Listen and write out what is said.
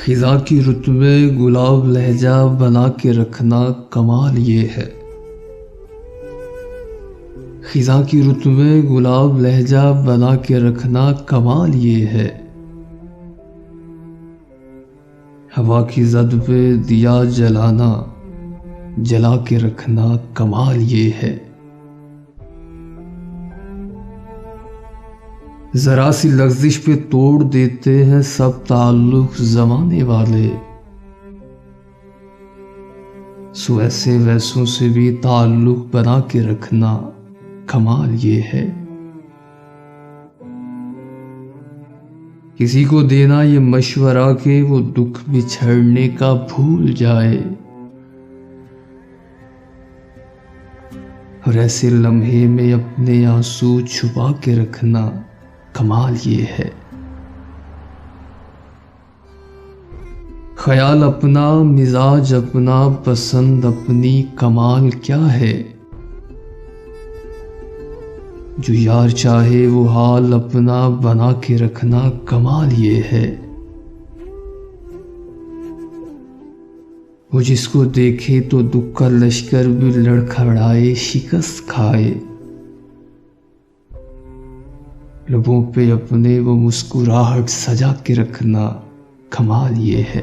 خزاں کی رت میں گلاب لہجہ بنا کے رکھنا کمال یہ ہے۔ خزاں کی رت میں گلاب لہجہ بنا کے رکھنا کمال یہ ہے۔ ہوا کی زد پہ دیا جلانا جلا کے رکھنا کمال یہ ہے۔ ذرا سی لغزش پہ توڑ دیتے ہیں سب تعلق زمانے والے، سو ایسے ویسوں سے بھی تعلق بنا کے رکھنا کمال یہ ہے۔ کسی کو دینا یہ مشورہ کہ وہ دکھ بچھڑنے کا بھول جائے، اور ایسے لمحے میں اپنے آنسو چھپا کے رکھنا کمال یہ ہے۔ خیال اپنا، مزاج اپنا، پسند اپنی، کمال کیا ہے؟ جو یار چاہے وہ حال اپنا بنا کے رکھنا کمال یہ ہے۔ وہ جس کو دیکھے تو دکھ کا لشکر بھی لڑکھڑائے، شکست کھائے، لبوں پہ اپنے وہ مسکراہٹ سجا کے رکھنا کمال یہ ہے۔